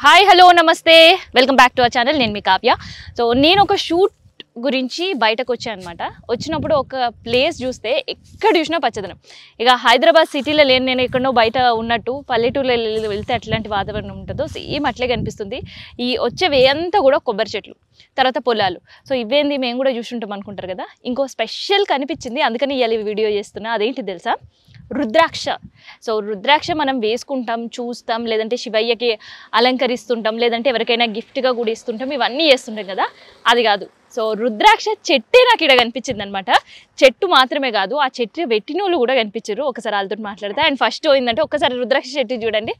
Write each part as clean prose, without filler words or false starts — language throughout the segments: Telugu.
హాయ్ హలో నమస్తే welcome back to our channel. నేను మీ కావ్య. సో నేను ఒక షూట్ గురించి బయటకు వచ్చాను అనమాట. వచ్చినప్పుడు ఒక ప్లేస్ చూస్తే ఎక్కడ చూసినా పచ్చదనం. ఇక హైదరాబాద్ సిటీలో లేని నేను ఎక్కడో బయట ఉన్నట్టు పల్లెటూరులో వెళ్తే అట్లాంటి వాతావరణం ఉంటుందో సేమ్ అట్లే కనిపిస్తుంది. ఈ వచ్చే వే అంతా కూడా కొబ్బరి చెట్లు, తర్వాత పొలాలు. సో ఇవేంది మేము కూడా చూసుంటాం అనుకుంటారు కదా. ఇంకో స్పెషల్ కనిపించింది, అందుకని ఇవాళ వీడియో చేస్తున్నా. అదేంటి తెలుసా? రుద్రాక్ష. సో రుద్రాక్ష మనం వేసుకుంటాం, చూస్తాం, లేదంటే శివయ్యకి అలంకరిస్తుంటాం, లేదంటే ఎవరికైనా గిఫ్ట్గా కూడా ఇస్తుంటాం, ఇవన్నీ చేస్తుంటాం కదా. అది కాదు. సో రుద్రాక్ష చెట్టే నాకు ఇక్కడ కనిపించింది అనమాట. చెట్టు మాత్రమే కాదు, ఆ చెట్టు పెట్టినోళ్ళు కూడా కనిపించారు. ఒకసారి వాళ్ళతో మాట్లాడతా. అండ్ ఫస్ట్ ఏంటంటే ఒకసారి రుద్రాక్ష చెట్టు చూడండి.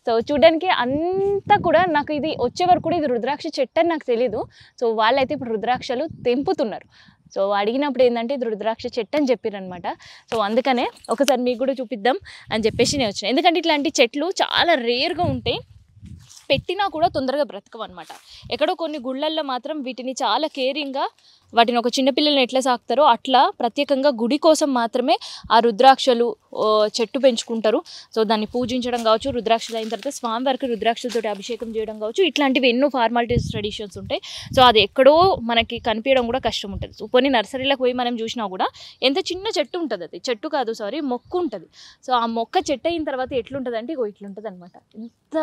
సో చూడడానికి అంతా కూడా నాకు ఇది వచ్చే వరకు కూడా ఇది రుద్రాక్ష చెట్టు అని నాకు తెలీదు. సో వాళ్ళైతే ఇప్పుడు రుద్రాక్షలు తెంపుతున్నారు. సో అడిగినప్పుడు ఏంటంటే ఇది రుద్రాక్ష చెట్టు అని చెప్పారనమాట. సో అందుకనే ఒకసారి మీకు కూడా చూపిద్దాం అని చెప్పేసి నేను వచ్చిన. ఎందుకంటే ఇట్లాంటి చెట్లు చాలా రేర్గా ఉంటాయి, పెట్టినా కూడా తొందరగా బ్రతకవు అనమాట. ఎక్కడో కొన్ని గుళ్ళల్లో మాత్రం వీటిని చాలా కేరింగ్గా, వాటిని ఒక చిన్నపిల్లల్ని ఎట్లా సాకుతారో అట్లా ప్రత్యేకంగా గుడి కోసం మాత్రమే ఆ రుద్రాక్షలు చెట్టు పెంచుకుంటారు. సో దాన్ని పూజించడం కావచ్చు, రుద్రాక్షలు అయిన తర్వాత స్వామివారికి రుద్రాక్షలతో అభిషేకం చేయడం కావచ్చు, ఇట్లాంటివి ఎన్నో ఫార్మాలిటీస్ ట్రెడిషన్స్ ఉంటాయి. సో అది ఎక్కడో మనకి కనిపించడం కూడా కష్టం ఉంటుంది. సో కొన్ని నర్సరీలకు పోయి మనం చూసినా కూడా ఎంత చిన్న చెట్టు ఉంటుంది, అది చెట్టు కాదు సారీ మొక్క ఉంటుంది. సో ఆ మొక్క చెట్టు అయిన తర్వాత ఎట్లుంటుంది అంటే ఇగో ఇట్లుంటుంది అనమాట. ఎంత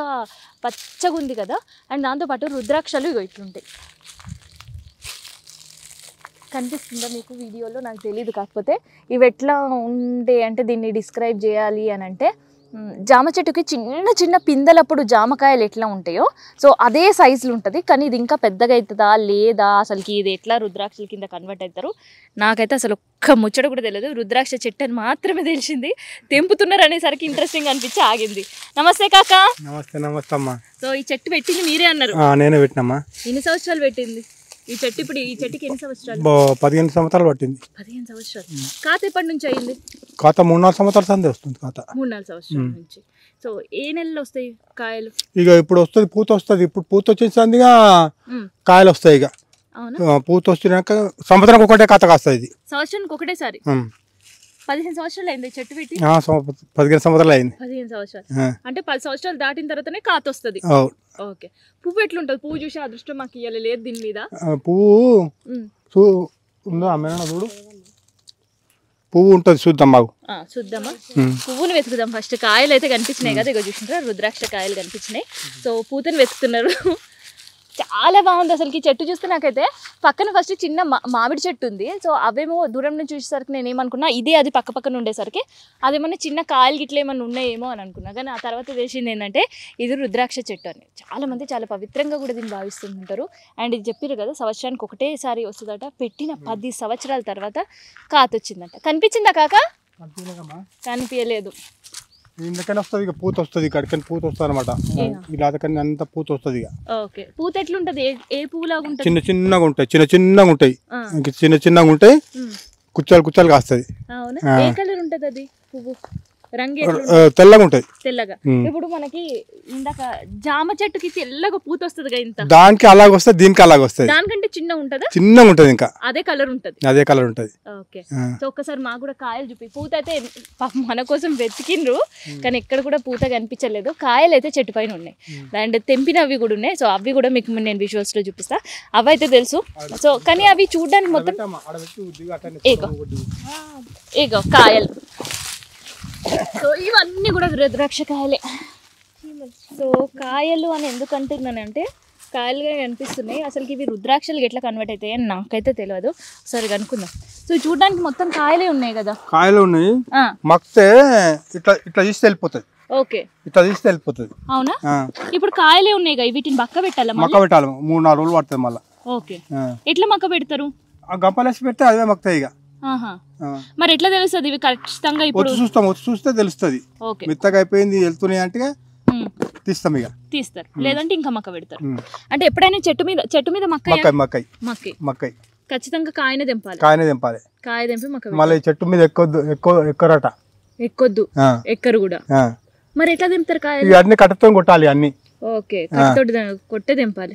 పచ్చగా ఉంది కదా. అండ్ దాంతోపాటు రుద్రాక్షలు ఇగో ఇట్లుంటాయి. కనిపిస్తుందా మీకు వీడియోలో? నాకు తెలియదు. కాకపోతే ఇవి ఎట్లా ఉండే అంటే దీన్ని డిస్క్రైబ్ చేయాలి అని అంటే, జామ చెట్టుకి చిన్న చిన్న పిందెలప్పుడు జామకాయలు ఎట్లా ఉంటాయో సో అదే సైజులు ఉంటుంది. కానీ ఇది ఇంకా పెద్దగా అవుతుందా లేదా, అసలుకి ఇది ఎట్లా రుద్రాక్షల కింద కన్వర్ట్ అవుతారు నాకైతే అసలు ఒక్క ముచ్చట కూడా తెలియదు. రుద్రాక్ష చెట్టు అని మాత్రమే తెలిసింది. తెంపుతున్నారు అనేసరికి ఇంట్రెస్టింగ్ అనిపించి ఆగింది. నమస్తే కాక. నమస్తే. నమస్తే అమ్మా. సో ఈ చెట్టు పెట్టింది మీరే అన్నారు? నేనే పెట్టినమ్మా. ఎన్ని సంవత్సరాలు పెట్టింది ఈ చెట్టు? ఇప్పుడు ఈ చెట్టుకి ఎన్ని సంవత్సరాలు? 15 సంవత్సరాలు పట్టింది. 15 సంవత్సరాలు. ఖాతా ఎప్పటి నుంచి అయింది? ఖాతా 3-4 సంవత్సరాలు సందే వస్తుంది. ఖాతా 3-4 సంవత్సరాల నుంచి. సో ఏ నెలలో వస్తాయి కాయలు? ఇక ఇప్పుడు వస్తుంది, పూత వస్తుంది. ఇప్పుడు పూత వచ్చేసిందిగా కాయలు వస్తాయి. ఇక పూత వచ్చినాక సంవత్సరానికి ఒకటే ఖాతా కాస్తుంది. ఇది సంవత్సరానికి ఒకటేసారి. 15 సంవత్సరాలు అయింది చెట్టు పెట్టి? 15 సంవత్సరాలు అయింది. 15 సంవత్సరాలు అంటే 10 సంవత్సరాలు దాటిన తర్వాతనే కాత వస్తుంది. ఓకే. పువ్వు ఎట్లుంటది? పువ్వు చూసి అదృష్టం మాకు ఇవ్వాలి లేదు దీని మీద. పువ్వు ఉందా అమ్మ? చూడు పువ్వు ఉంటుంది, చూద్దాం బాగు. చూద్దామా? పువ్వుని వెతుకుదాం ఫస్ట్. కాయలు అయితే కనిపించినాయి కదా, ఇక చూసింటారా రుద్రాక్ష కాయలు కనిపించినాయి. సో పూతని వెతుకుతున్నారు. చాలా బాగుంది అసలుకి చెట్టు చూస్తే. నాకైతే పక్కన ఫస్ట్ చిన్న మామిడి చెట్టు ఉంది. సో అవేమో దూరం నుంచి చూసేసరికి నేను ఏమనుకున్నా ఇదే అది పక్క పక్కన ఉండేసరికి అదేమన్నా చిన్న కాయలు గిట్ల ఏమన్నా ఉన్నాయేమో అని అనుకున్నా. కానీ ఆ తర్వాత తెలిసింది ఏంటంటే ఇది రుద్రాక్ష చెట్టు అని. చాలామంది చాలా పవిత్రంగా కూడా దీన్ని భావిస్తుంటారు. అండ్ ఇది చెప్పారు కదా సంవత్సరానికి ఒకటేసారి వస్తుందట. పెట్టిన 10 సంవత్సరాల తర్వాత కాత వచ్చిందట. కనిపించిందా కాక? కనిపించలేదు. ఇందుకని వస్తుంది, ఇక పూత వస్తుంది. ఇక్కడికని పూత వస్తుంది అనమాట. ఇలా అంత పూత వస్తుంది. ఇక ఓకే. పూత ఎట్లుంటది? ఏ పువ్వులాగా ఉంటుంది? చిన్న చిన్నగా ఉంటాయి, చిన్నగా ఉంటాయి, చిన్న చిన్నగా ఉంటాయి. కుచ్చాలు కుచ్చాలు కాస్తుంది. అవునా? ఏ కలర్ ఉంటది అది పువ్వు? రంగు తెల్లగా ఉంటాయి. తెల్లగా. ఇప్పుడు మనకి ఇందాక జామ చెట్టుకి తెల్లగా పూత వస్తుంది. ఇంత దానికి అలాగ వస్తుంది, దీనికి అలాగ వస్తుంది. దానికంటే చిన్న ఉంటదా? చిన్నగా ఉంటది. ఇంకా అదే కలర్ ఉంటది. అదే కలర్ ఉంటది. ఓకే. సో ఒక్కసారి మాకు కూడా కాయలు చూపి. పూత అయితే మన కోసం వెతికిండ్రు, కానీ ఎక్కడ కూడా పూత కనిపించలేదు. కాయలు అయితే చెట్టు పైన ఉన్నాయి. అండ్ తెంపినవి కూడా ఉన్నాయి. సో అవి కూడా మీకు నేను విజువల్స్ లో చూపిస్తా. అవి అయితే తెలుసు. సో కానీ అవి చూడడానికి మొత్తం ఏగో కాయలు. సో ఇవన్నీ కూడా రుద్రాక్ష కాయలే. సో కాయలు అని ఎందుకు అంటున్నానంటే కాయలుగా కనిపిస్తున్నాయి. అసలుకి ఇవి రుద్రాక్షలు ఎట్లా కన్వర్ట్ అవుతాయి అని నాకైతే తెలియదు. సరే కనుక్కుందాం. సో చూడడానికి మొత్తం కాయలే ఉన్నాయి కదా. కాయలు ఉన్నాయి. మక్తే ఇట్లా ఇట్లా తీసి వెళ్ళిపోతుంది. ఓకే. ఇట్లా తీసి వెళ్ళిపోతుంది. అవునా? ఇప్పుడు కాయలే ఉన్నాయి కదా, వీటిని మక్క పెట్టాలా? మక్క పెట్టాలి. 3-4 రోజులు పడుతుంది మళ్ళీ. ఓకే. ఎట్లా మక్క పెడతారు? గంపలేసి పెడితే అవే మక్తాయి. ఇక మరి ఎట్లా తెలుస్తుంది ఇవి ఖచ్చితంగా? ఇప్పుడు చూస్తే తెలుస్తుంది. మెత్తగా అయిపోయింది వెళ్తున్నాయి అంటే తీస్తాం. ఇక తీస్తారు, లేదంటే ఇంకా మక్క పెడతారు. అంటే ఎప్పుడైనా చెట్టు మీద మక్క ఖచ్చితంగా కాయనే తెంపాలి. కాయ తెంపి మక్క. మళ్ళీ చెట్టు మీద ఎక్కరట. ఎక్కరు కూడా. మరి ఎట్లా తెంపుతారు కాయలు? అన్ని కట్టతో కొట్టాలి అన్ని. ఓకే. కట్టతోటి కొట్టే తెంపాలి.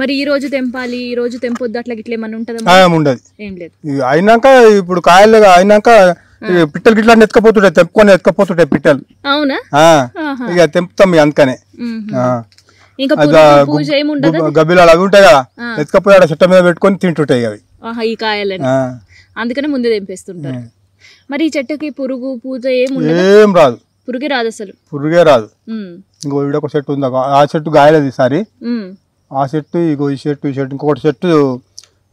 మరి ఈ రోజు తెంపాలి, ఈ రోజు తెంపొద్దు అట్లా గిట్ల ఏమన్నా ఉంటుందా? ఉండదు. ఏం లేదు. అయినాక ఇప్పుడు కాయలు అయినాక పిట్టలు గిట్లా ఎత్తుకపోతుంటాయి, తెంపుకొని ఎత్తుకపోతుంటాయి పిట్టలు. అవునా? ఇక తెంపుతాం అందుకనే. ఇంకా పూజ ఏమి ఉండదు, గబ్బిలాలు అవి ఉంటాయి కదా, ఎత్తుకపోయి ఆడ చెట్ట మీద పెట్టుకొని తింటుంటాయి అవి ఈ కాయలని. అందుకనే ముందే తెంపేస్తుంటారు. మరి ఈ చెట్టుకి పురుగు పూజ ఏం రాదు, పురుగే రాదు, అసలు పురుగే రాదు. ఇంకో ఒక చెట్టు ఉంది, ఆ చెట్టు గాయలేదు ఈసారి. ఆ చెట్టు ఇగో ఈ చెట్టు ఇంకొకటి చెట్టు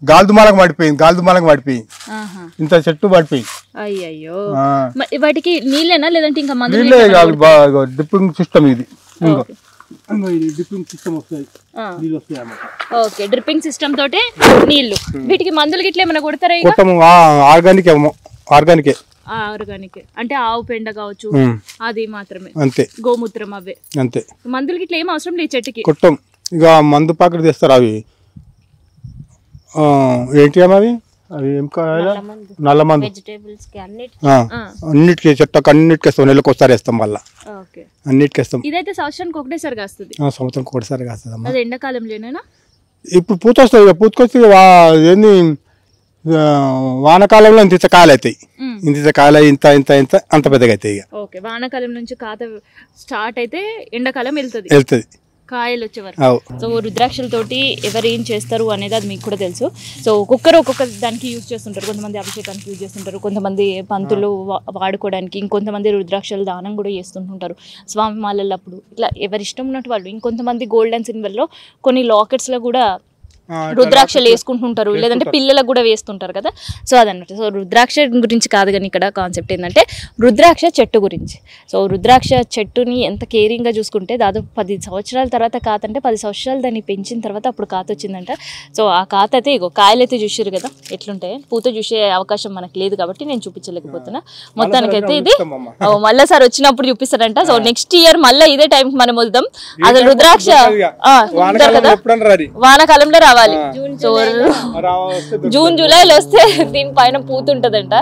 గాలిదుమాలకు పడిపోయింది. ఇంత చెట్టు పడిపోయింది. అయ్యో, వాటికి నీళ్ళేనా లేదంటే ఇంకా నీళ్ళే కాదు, డ్రిప్పింగ్ సిస్టమ్ ఇది. డ్రిప్పింగ్ సిస్టమ్ వస్తాయి, నీళ్ళు వస్తాయి అన్నమాట. ఓకే, డ్రిప్పింగ్ సిస్టమ్ తోటే నీళ్లు. వీటికి మందులు గిట్ల ఏమైనా కొడతారా? ఆర్గానికే అంటే ఆవు పెండ కావచ్చు, అది మాత్రమే, అంతే. గోమూత్రం అవే, అంతే. మందులు గిట్ల ఏం అవసరం లేదు చెట్టుకి. కొట్టం, ఇక మందు పాకెట్ తెస్తారు. అవి ఏంటి అవి ఏం కాయాలి, నల్ల మందు అన్నిటికీ, చెట్టకు అన్నిటికి వేస్తాం. నెలకు ఒకసారి వేస్తాం, మళ్ళీ అన్నిటికి వేస్తాం. ఇదైతే సంవత్సరానికి ఒకటేసారి కాస్తుంది. సంవత్సరానికి ఒకటిసారి కాస్తుంది. అది ఎండాకాలంలోనేనా? ఇప్పుడు పూత వస్తుంది, పూతకొస్తే ఏంది వానకాలంలో ఇంత కాయలు అవుతాయి. ఇంత కాయలు ఇంత ఇంత ఇంత అంత పెద్దగా అవుతాయి. ఇక ఓకే, వానకాలం నుంచి కాత స్టార్ట్ అయితే ఎండాకాలం వెళ్తుంది కాయలు వచ్చేవారు. సో రుద్రాక్షలతోటి ఎవరు ఏం చేస్తారు అనేది అది మీకు కూడా తెలుసు. సో ఒక్కొక్క దానికి యూజ్ చేస్తుంటారు. కొంతమంది అభిషేకానికి యూజ్ చేస్తుంటారు, కొంతమంది పంతులు వాడుకోవడానికి, ఇంకొంతమంది రుద్రాక్షలు దానం కూడా చేస్తుంటుంటారు స్వామి మాలలప్పుడు. ఇట్లా ఎవరి ఇష్టం ఉన్నట్టు వాళ్ళు. ఇంకొంతమంది గోల్డ్ అండ్ సిల్వర్లో కొన్ని లాకెట్స్లో కూడా రుద్రాక్షలు వేసుకుంటుంటారు, లేదంటే పిల్లలకు కూడా వేస్తుంటారు కదా. సో అదన్నమాట. సో రుద్రాక్ష గురించి కాదు కానీ ఇక్కడ కాన్సెప్ట్ ఏంటంటే రుద్రాక్ష చెట్టు గురించి. సో రుద్రాక్ష చెట్టుని ఎంత కేరింగ్గా చూసుకుంటే దాదాపు 10 సంవత్సరాల తర్వాత కాత అంటే 10 సంవత్సరాలు దాన్ని పెంచిన తర్వాత అప్పుడు కాత వచ్చిందంట. సో ఆ కాత అయితే ఇగో కాయలు అయితే చూసారు కదా ఎట్లుంటాయి. పూత చూసే అవకాశం మనకు లేదు కాబట్టి నేను చూపించలేకపోతున్నా. మొత్తానికైతే ఇది మళ్ళీ సార్ వచ్చినప్పుడు చూపిస్తారంట. సో నెక్స్ట్ ఇయర్ మళ్ళీ ఇదే టైంకి మనం వద్దాం. అసలు రుద్రాక్ష వానాకాలంలో రావాలి. సో జూన్ జూలైలో వస్తే దీనిపైన పూత ఉంటదంట.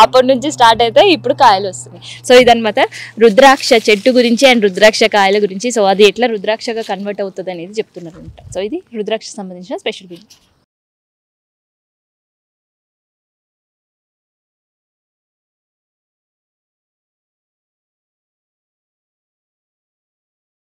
అప్పటి నుంచి స్టార్ట్ అయితే ఇప్పుడు కాయలు వస్తున్నాయి. సో ఇదన్నమాట రుద్రాక్ష చెట్టు గురించి అండ్ రుద్రాక్ష కాయల గురించి. సో అది ఎట్లా రుద్రాక్షగా కన్వర్ట్ అవుతుంది అనేది చెప్తున్నారు అనమాట. సో ఇది రుద్రాక్ష సంబంధించిన స్పెషల్ వీడియో.